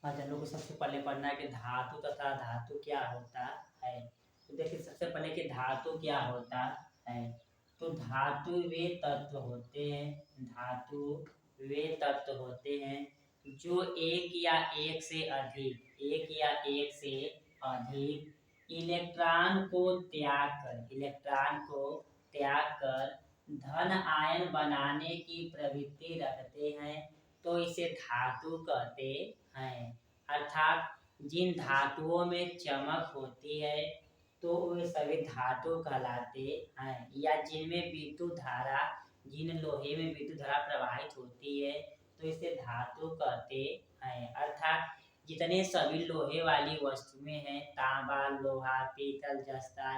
आज हम लोग को सबसे पहले पढ़ना है कि धातु तथा धातु क्या होता है। तो देखिए सबसे पहले कि धातु क्या होता है। तो धातु वे तत्व होते हैं, धातु वे तत्व होते हैं जो एक या एक से अधिक इलेक्ट्रॉन को त्याग कर धन आयन बनाने की प्रवृत्ति रखते हैं, तो इसे धातु कहते हैं। अर्थात जिन धातुओं में चमक होती है तो वे सभी धातु कहलाते हैं, या जिन लोहे में विद्युत धारा प्रवाहित होती है तो इसे धातु कहते हैं। अर्थात जितने सभी लोहे वाली वस्तुएं हैं, तांबा, लोहा, पीतल, जस्ता,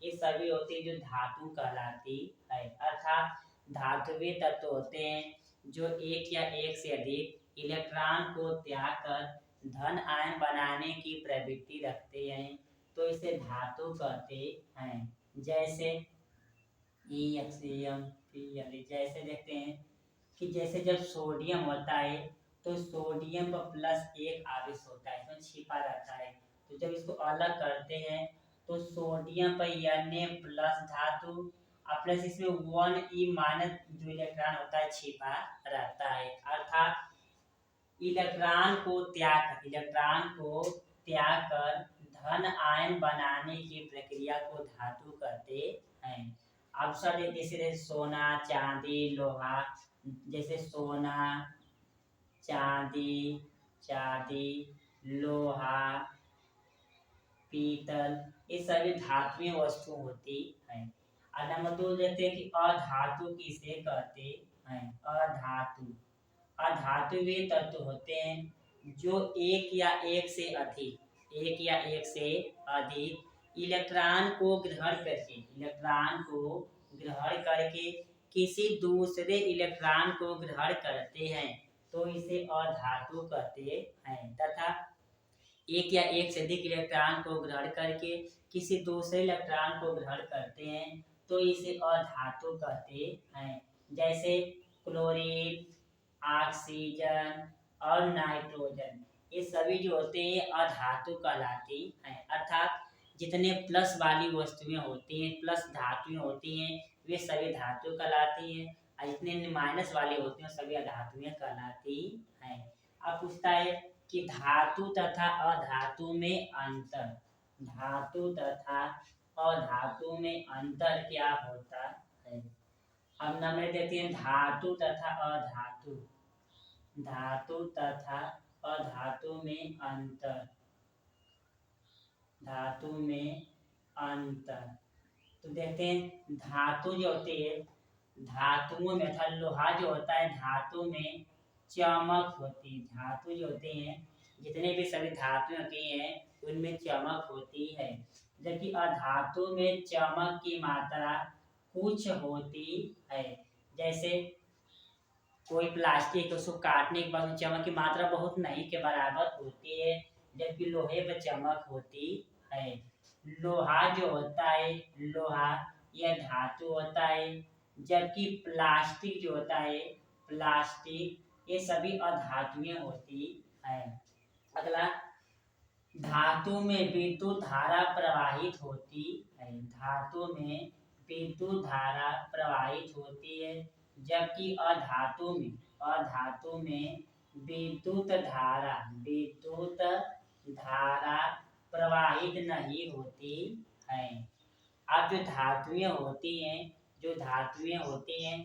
ये सभी होती है जो धातु कहलाती है। अर्थात धातुवे तत्व होते हैं जो एक या एक से अधिक इलेक्ट्रॉन को त्याग कर धन आयन बनाने की प्रवृत्ति रखते हैं, तो इसे धातु कहते हैं। जैसे जैसे देखते हैं कि जैसे जब सोडियम होता है तो सोडियम पर +1 आवेश होता है, इसमें छिपा रहता है। तो जब इसको अलग करते हैं तो सोडियम पर Na+ धातु और प्लस इसमें 1E- जो इलेक्ट्रॉन होता है छिपा रहता है। अर्थात इलेक्ट्रॉन को त्याग कर धन आयन बनाने की प्रक्रिया को धातु कहते हैं। अब जैसे सोना, चांदी, लोहा, जैसे सोना, चांदी, लोहा, पीतल, ये सभी धात्विक वस्तु होती है। और नंबर 2 देखते हैं कि अधातु किसे कहते हैं। अधातु वे तत्व होते हैं जो एक या एक से अधिक इलेक्ट्रॉन को ग्रहण करके किसी दूसरे इलेक्ट्रॉन को ग्रहण करते हैं, तो इसे अधातु कहते हैं। तथा एक या एक से अधिक इलेक्ट्रॉन को ग्रहण करके किसी दूसरे इलेक्ट्रॉन को ग्रहण करते हैं, तो इसे अधातु कहते हैं। जैसे क्लोरीन, ऑक्सीजन और नाइट्रोजन, ये सभी जो होते हैं अधातु कहलाती हैं। अर्थात जितने प्लस वाली वस्तुएं होती हैं, प्लस धातुएं होती हैं, वे सभी धातु कहलाती हैं, और जितने माइनस वाली होती हैं सभी अधातुएं कहलाती हैं। अब पूछता है कि धातु तथा अधातु में अंतर। धातु तथा अधातु में अंतर क्या होता है। अब नंबर देते हैं धातु तथा अधातु। धातु तथा अधातु में अंतर। धातु में अंतर तो देखते हैं धातु जो होती है, धातुओं में अर्थात लोहा जो होता है धातु में चमक होती है। धातु जो होते हैं, जितने भी सभी धातु होती हैं उनमें चमक होती है, जबकि अधातु में चमक की मात्रा कुछ होती है। जैसे कोई प्लास्टिक, उसको काटने के बाद चमक की मात्रा बहुत नहीं के बराबर होती है, जबकि लोहे पर चमक होती है। लोहा जो होता है, लोहा यह धातु होता है, जबकि प्लास्टिक जो होता है, प्लास्टिक ये सभी अधातुएं होती है। अगला, धातु में विद्युत धारा प्रवाहित होती है। धातु में विद्युत धारा प्रवाहित होती है, जबकि अधातु में विद्युत धारा प्रवाहित नहीं होती है। अब जो धातुएं होती हैं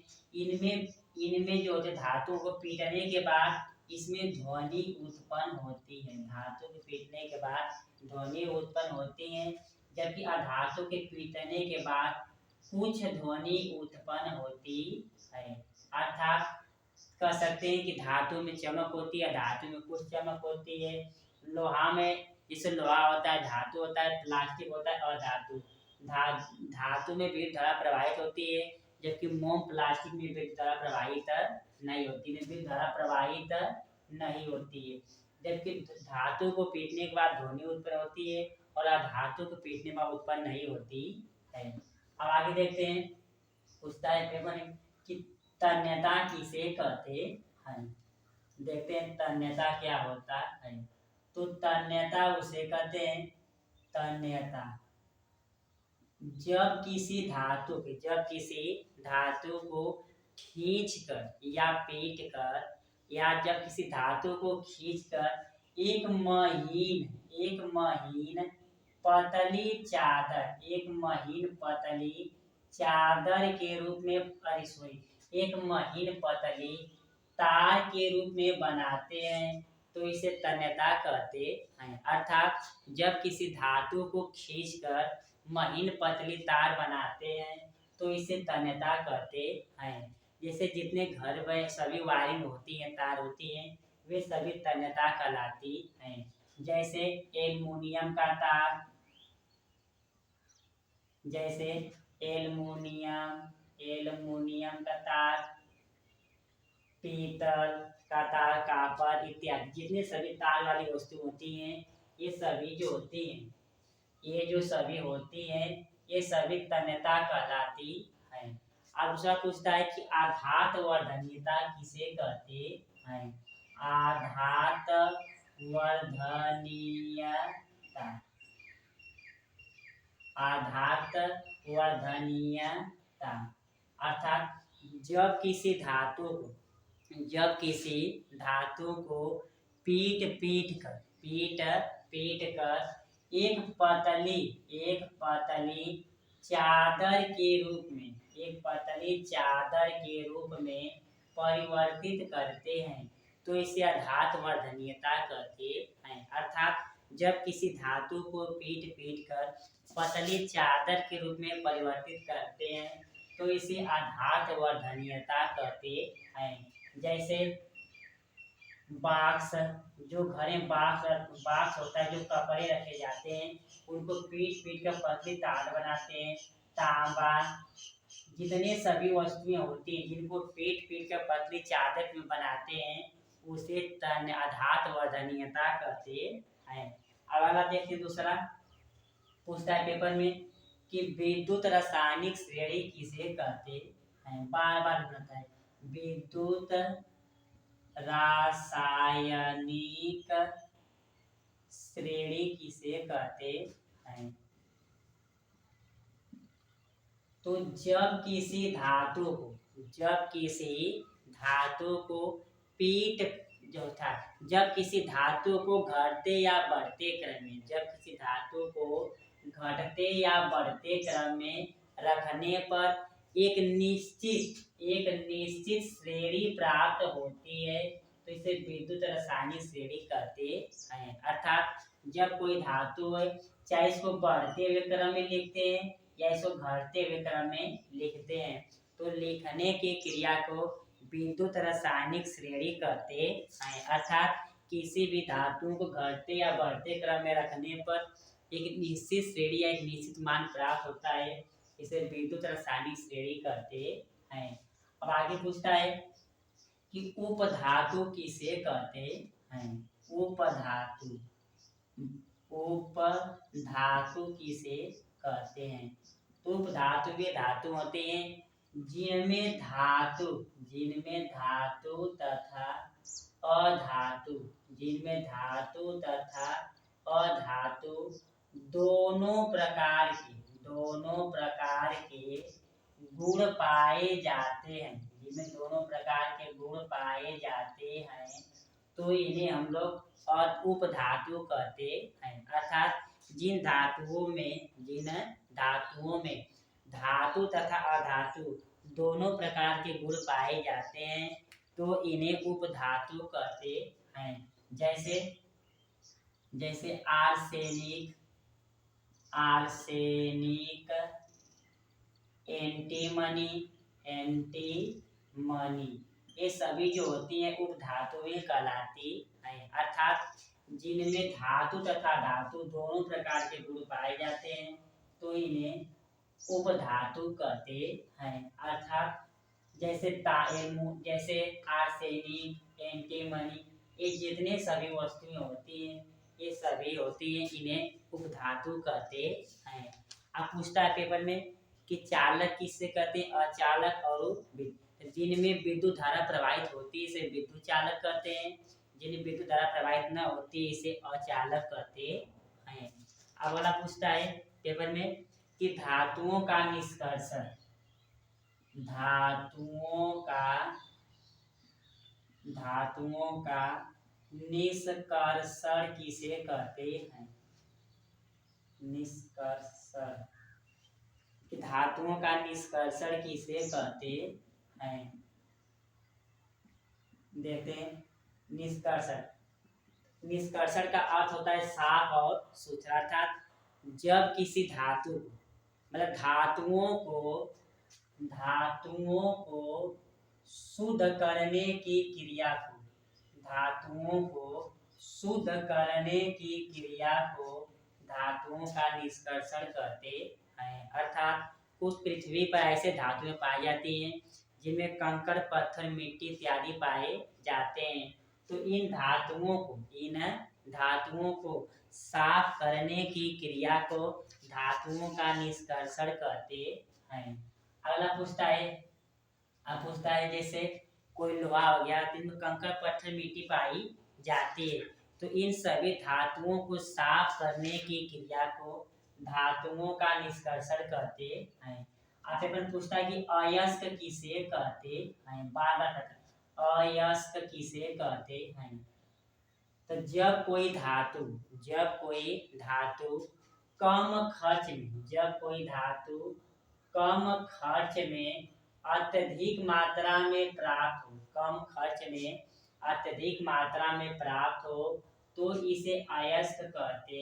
इनमें जो धातु को पीटने के बाद इसमें ध्वनि उत्पन्न होती है। धातु के पीटने के बाद ध्वनि उत्पन्न होती है, जबकि अधातु के पीटने के बाद कुछ ध्वनि उत्पन्न होती है। अर्थात कह सकते हैं कि धातु में चमक होती है, धातु में कुछ चमक होती है। लोहा में जैसे लोहा होता है धातु होता है, प्लास्टिक होता है अधातु। धातु में विद्युत धारा प्रवाहित होती है, जबकि मोम प्लास्टिक में विद्युत धारा प्रवाहित नहीं होती है, विद्युत धारा प्रवाहित नहीं होती है। जबकि धातु को पीटने के बाद ध्वनि उत्पन्न होती है और अधातु को पीटने के बाद उत्पन्न नहीं होती है। अब आगे देखते हैं, पूछता है पेपर कि तन्यता किसे कहते हैं। देखते हैं तन्यता क्या होता है। तो तन्यता उसे कहते हैं तन्यता। जब किसी धातु को खींचकर या पीटकर या जब किसी धातु को खींचकर एक महीन पतली चादर के रूप में एक महीन पतली तार के रूप में बनाते हैं तो इसे तन्यता कहते हैं। अर्थात जब किसी धातु को खींचकर महीन पतली तार बनाते हैं तो इसे तन्यता कहते हैं। जैसे जितने घर में सभी वायरिंग होती है, तार होती हैं, वे सभी तन्यता कहलाती हैं। जैसे एल्युमिनियम का तार, जैसे एल्युमिनियम का तार, पीतल का तार, कॉपर इत्यादि जितने सभी तार वाली वस्तु होती हैं, ये सभी जो होती हैं, ये जो सभी होती हैं, ये सभी तन्यता कहलाती हैं। अब दूसरा पूछता है कि आघात वर्धनीयता किसे कहते हैं? आघात वर्धनीयता, आघात वर्धनीयता अर्थात जब किसी धातु को पीट कर एक पतली चादर के रूप में परिवर्तित करते हैं तो इसे आघात वर्धनीयता कहते हैं। अर्थात जब किसी धातु को पीट कर पतली चादर के रूप में परिवर्तित करते हैं तो इसे आघात वर्धनीयता कहते हैं। जैसे बॉक्स, जो घर में बॉक्स होता है, जो कपड़े रखे जाते हैं, उनको पीट कर पतली तार बनाते हैं। तांबा, जितने सभी वस्तुएं होती हैं जिनको पीट कर पतली चादर में बनाते हैं उसे आघात वर्धनीयता कहते हैं। अब अगला देखते दूसरा पूछता है पेपर में कि विद्युत रासायनिक श्रेणी किसे कहते हैं? बार बताता है, विद्युत रासायनिक श्रेणी किसे कहते हैं? तो जब किसी धातु को जब किसी धातु को घटते या बढ़ते क्रम में रखने पर एक निश्चित श्रेणी प्राप्त होती है तो इसे विद्युत रासायनिक श्रेणी कहते हैं। अर्थात जब कोई धातु है, चाहे इसको बढ़ते हुए क्रम में लिखते हैं या इसको घटते हुए क्रम में लिखते हैं, तो लिखने की क्रिया को विद्युत रासायनिक श्रेणी कहते हैं। अर्थात किसी भी धातु को घटते या बढ़ते क्रम में रखने पर एक निश्चित श्रेणी या एक निश्चित मान प्राप्त होता है, इसे विद्युत रासायनिक श्रेणी कहते हैं। अब आगे पूछता है कि उपधातु किसे कहते हैं? उपधातु किसे कहते हैं? उपधातु वे धातु होते हैं जिनमें धातु तथा अधातु दोनों प्रकार के गुण पाए जाते हैं। जिनमें दोनों प्रकार के गुण पाए जाते हैं तो इन्हें हम लोग उपधातु कहते हैं। अर्थात जिन धातुओं में धातु तथा अधातु दोनों प्रकार के गुण पाए जाते हैं तो इन्हें उपधातु कहते हैं। जैसे आर्सेनिक, एंटीमनी, ये सभी जो होती हैं उपधातुएं कहलाती हैं। अर्थात जिनमें धातु तथा धातु दोनों प्रकार के गुण पाए जाते हैं तो इन्हें उपधातु कहते हैं। अर्थात जैसे आर्सेनिक, एंटीमनी, ये जितने सभी वस्तुएं होती हैं ये सभी होती हैं, इन्हें उपधातु कहते हैं। अब पूछता है पेपर में कि चालक किससे कहते हैं? अचालक और जिनमें विद्युत धारा प्रवाहित होती है इसे विद्युत चालक कहते हैं। जिन्हें विद्युत धारा प्रवाहित न होती इसे अचालक कहते हैं। अब वाला पूछता है पेपर में कि धातुओं का निष्कर्षण, धातुओं का निष्कर्षण किसे कहते हैं? निष्कर्षण, धातुओं का निष्कर्षण किसे कहते हैं? देखते हैं निष्कर्षण। निष्कर्षण का अर्थ होता है साफ और सुथरा, अर्थात जब किसी धातु मतलब धातुओं को शुद्ध करने की क्रिया को, धातुओं को शुद्ध करने की क्रिया को धातुओं का निष्कर्षण कहते हैं। अर्थात कुछ पृथ्वी पर ऐसे धातुएं पाई जाती हैं जिनमें कंकड़, पत्थर, मिट्टी इत्यादि पाए जाते हैं। तो इन धातुओं को साफ करने की क्रिया को धातुओं का निष्कर्षण कहते हैं। अगला पूछता है जैसे कोई लोहा हो गया, जिनमें कंकड़, पत्थर, मिट्टी पाई जाती है, तो इन सभी धातुओं को साफ करने की क्रिया को धातुओं का निष्कर्षण कहते हैं। आपसे पर पूछता है कि अयस्क किसे कहते हैं? बार बार अयस्क किसे कहते हैं? तो जब कोई धातु कम खर्च में अत्यधिक मात्रा में प्राप्त हो तो इसे अयस्क कहते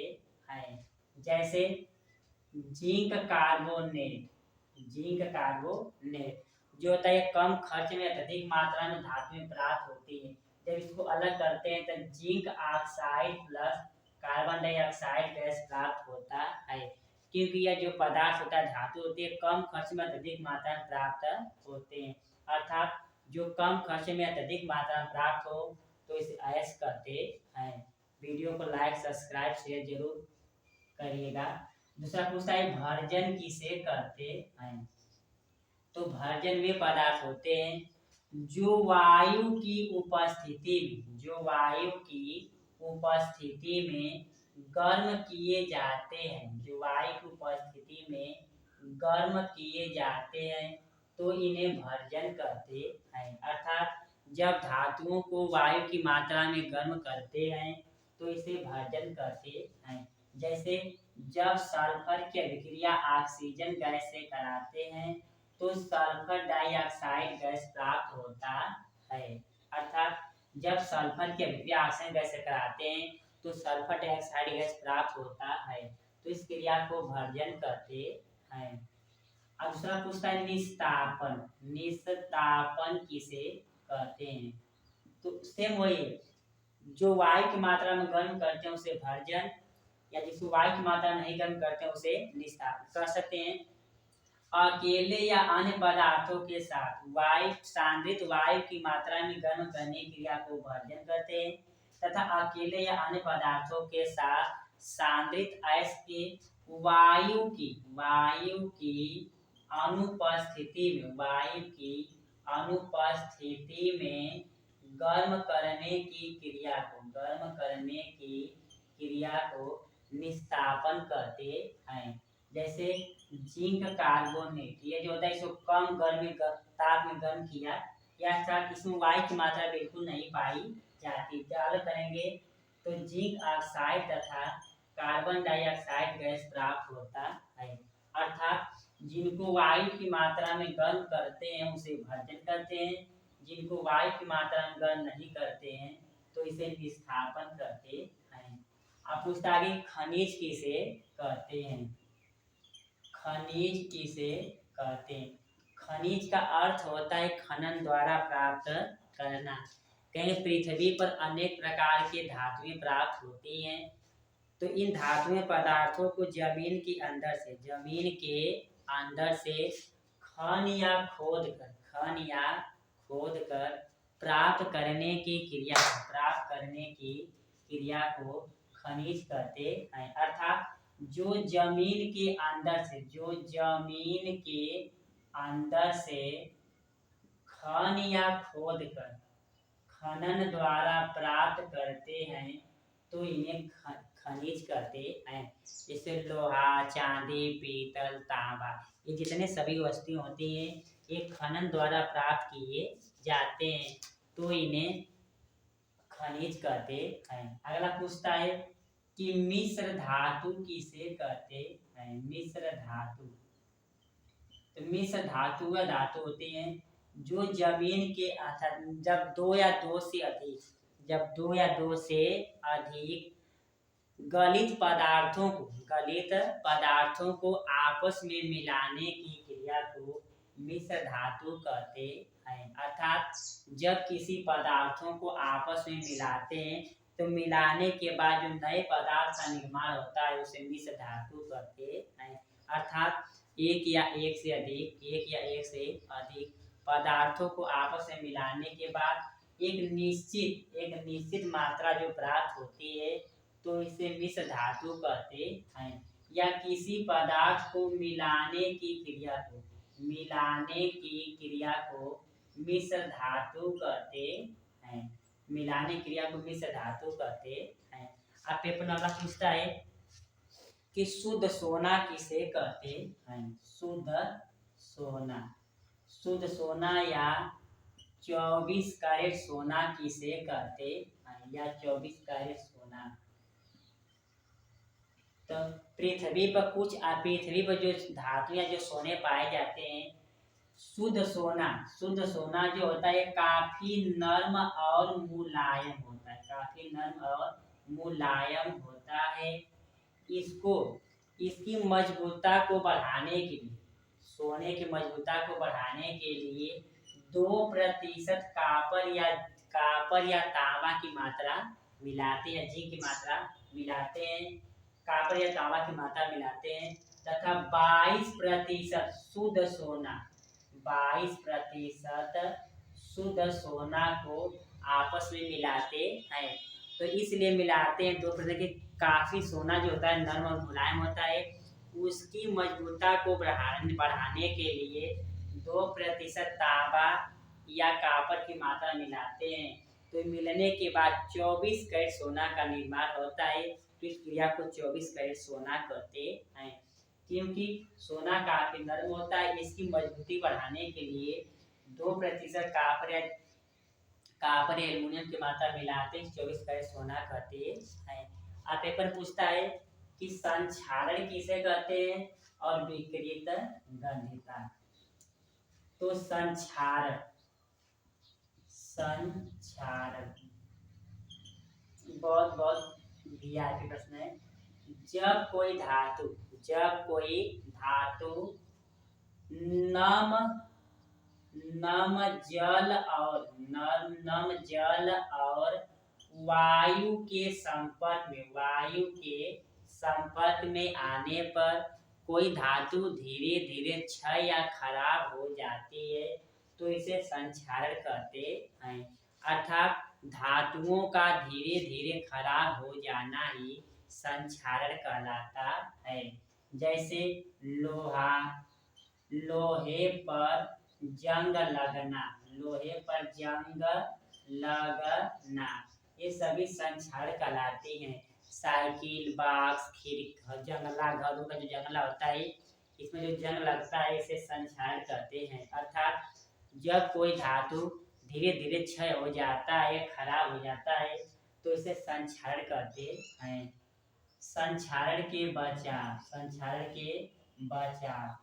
हैं। जैसे जिंक कार्बोनेट जो होता है कम खर्च में अत्यधिक मात्रा में धातु में प्राप्त होती है। जब इसको अलग करते हैं तो zinc oxide plus carbon dioxide gas प्राप्त होता है, क्योंकि यह जो पदार्थ होता है, धातु होती है, कम खर्च में अत्यधिक मात्रा में प्राप्त होते हैं। अर्थात जो कम खर्च में अत्यधिक मात्रा में प्राप्त हो तो इसे अयस्क कहते हैं। वीडियो को लाइक, सब्सक्राइब, शेयर जरूर करिएगा। दूसरा पूछता है भर्जन किसे कहते हैं? तो भर्जन वे पदार्थ होते हैं जो वायु की उपस्थिति में गर्म किए जाते हैं, तो इन्हें भर्जन कहते हैं। अर्थात जब धातुओं को वायु की मात्रा में गर्म करते हैं तो इसे भर्जन कहते हैं। जैसे जब सल्फर की अभिक्रिया ऑक्सीजन गैस से कराते हैं तो सल्फर डाइऑक्साइड गैस प्राप्त होता है। अर्थात जब सल्फर की अभिक्रिया ऑक्सीजन गैस से कराते हैं तो सल्फर डाइऑक्साइड गैस प्राप्त होता है, तो इस क्रिया को भर्जन कहते हैं। अब दूसरा पूछता है निस्तापन किसे कहते हैं? तो सेम वही, जो वायु की मात्रा में गर्म करते हैं उसे भर्जन, या जिसको वायु की मात्रा नहीं गर्म करते हैं उसे निस्तापन कर सकते हैं। अकेले या अन्य पदार्थों के साथ सांद्रित वायु की मात्रा में गर्म करने की क्रिया को भर्जन करते हैं, तथा अकेले या अन्य पदार्थों के साथ सांद्रित अयस्क के वायु की अनुपस्थिति में गर्म करने की क्रिया को निस्तापन कहते हैं। जैसे जिंक कार्बोनेट, ये जो होता है इसको कम ताप में गर्म किया, या इसमें वायु की मात्रा बिल्कुल नहीं पाई जाती, जल करेंगे तो जिंक ऑक्साइड तथा कार्बन डाइऑक्साइड गैस प्राप्त होता है। अर्थात जिनको वायु की मात्रा में गर्म करते हैं उसे भर्जन करते हैं, जिनको वायु की मात्रा में गर्म नहीं करते हैं तो इसे निस्तापन कहते हैं। आप पूछता है खनिज किसे कहते हैं? खनिज का अर्थ होता है खनन द्वारा प्राप्त करना। कहीं पृथ्वी पर अनेक प्रकार के धातुएं प्राप्त होती हैं, तो इन धातुएं पदार्थों को जमीन के अंदर से खन या खोद कर प्राप्त करने की क्रिया को खनिज कहते हैं। अर्थात जो जमीन के अंदर से खन या खनन द्वारा प्राप्त करते हैं तो इन्हें खनिज कहते हैं। जैसे लोहा, चांदी, पीतल, तांबा, ये जितने सभी वस्तुएं होती हैं ये खनन द्वारा प्राप्त किए जाते हैं तो इन्हें खनिज कहते हैं। अगला पूछता है कि मिश्र धातु किसे कहते हैं। मिश्र धातु, तो मिश्र धातु वह धातु होते हैं जो जमीन के अर्थात जब दो या दो से अधिक गलित पदार्थों को आपस में मिलाने की क्रिया को मिश्र धातु कहते हैं। अर्थात जब किसी पदार्थों को आपस में मिलाते हैं तो मिलाने के बाद जो नए पदार्थ का निर्माण होता है उसे मिश्र धातु कहते हैं। अर्थात एक या एक से अधिक पदार्थों को आपस में मिलाने के बाद एक निश्चित मात्रा जो प्राप्त होती है तो इसे मिश्र धातु कहते हैं। या किसी पदार्थ को मिलाने की क्रिया को मिश्र धातु कहते हैं। मिलाने क्रिया को मिश्र धातु कहते हैं। अब पेपर अगला पूछता है कि शुद्ध सोना किसे कहते हैं। शुद्ध सोना या 24 कैरेट सोना किसे कहते हैं। या 24 कैरेट सोना, तो पृथ्वी पर जो धातु या जो सोने पाए जाते हैं, शुद्ध सोना जो होता है काफी नर्म और मुलायम होता है। इसकी मजबूतता को बढ़ाने के लिए, सोने की मजबूतता को बढ़ाने के लिए 2% कापर या तांबा की मात्रा मिलाते हैं, जिंक की मात्रा मिलाते हैं, कापर या तांबा की मात्रा मिलाते हैं तथा 22% शुद्ध सोना को आपस में मिलाते हैं। तो इसलिए मिलाते हैं 2% के, काफी सोना जो होता है नरम और मुलायम होता है, उसकी मजबूतता को बढ़ाने के लिए 2% तांबा या कापर की मात्रा मिलाते हैं। तो मिलने के बाद 24 कैरेट सोना का निर्माण होता है। तो इस क्रिया को 24 कैरेट सोना कहते हैं। क्योंकि सोना काफी नरम होता है, इसकी मजबूती बढ़ाने के लिए 2% कापर या एल्युमिनियम की मात्रा मिलाते 24 कैरेट सोना कहते हैं। अब पेपर पूछता है कि संक्षारण किसे कहते हैं और विकृत गंधिता। तो संक्षारण बहुत वीआईपी प्रश्न है। जब कोई धातु नम जल और वायु के संपर्क में आने पर कोई धातु धीरे धीरे क्षय या खराब हो जाती है तो इसे संक्षारण कहते हैं। अर्थात धातुओं का धीरे धीरे खराब हो जाना ही संक्षारण कहलाता है। जैसे लोहे पर जंग लगना, ये सभी संक्षारण कहलाते हैं। साइकिल, बॉक्स, खिड़की, जंगला, घरों का जो जंगला होता है इसमें जो जंग लगता है इसे संक्षारण कहते हैं। अर्थात जब कोई धातु धीरे धीरे क्षय हो जाता है, खराब हो जाता है तो इसे संक्षारण कहते हैं। संक्षारण के बचाव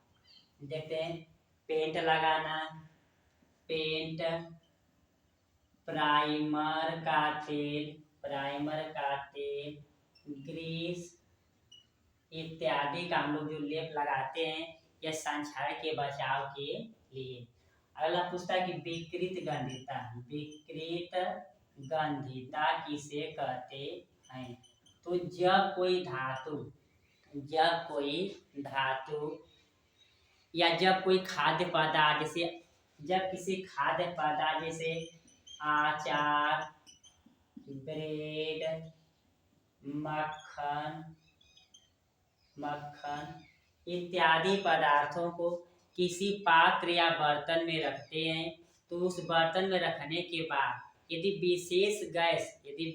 देखते हैं। पेंट लगाना, प्राइमर का तेल, ग्रीस इत्यादि का हम लोग जो लेप लगाते हैं यह संक्षारण के बचाव के लिए। अगला पूछता है कि विकृत गंधिता किसे कहते हैं। तो जब कोई धातु या जब कोई खाद्य पदार्थ जैसे अचार, ब्रेड, मक्खन इत्यादि पदार्थों को किसी पात्र या बर्तन में रखते हैं तो उस बर्तन में रखने के बाद यदि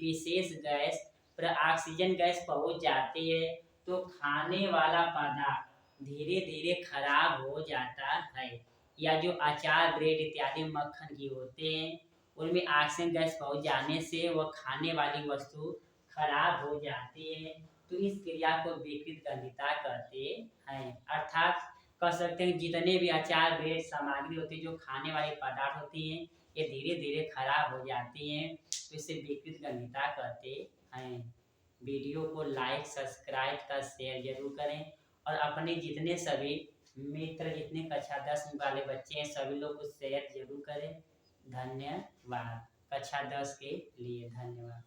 विशेष गैस पर ऑक्सीजन गैस पहुंच जाती है तो खाने वाला पदार्थ धीरे धीरे खराब हो जाता है। या जो अचार, ब्रेड इत्यादि मक्खन घी होते हैं उनमें ऑक्सीजन गैस पहुंच जाने से वह खाने वाली वस्तु खराब हो जाती है। तो इस क्रिया को विकृत गंधिता कहते हैं। अर्थात कह सकते हैं जितने भी अचार, ब्रेड सामग्री होती है जो खाने वाले पदार्थ होती हैं ये धीरे धीरे खराब हो जाती हैं, तो इसे विकृत गंधिता कहते हैं। वीडियो को लाइक, सब्सक्राइब का शेयर जरूर करें और अपने जितने सभी मित्र, जितने कक्षा 10 वाले बच्चे हैं सभी लोग को शेयर जरूर करें। धन्यवाद। कक्षा 10 के लिए धन्यवाद।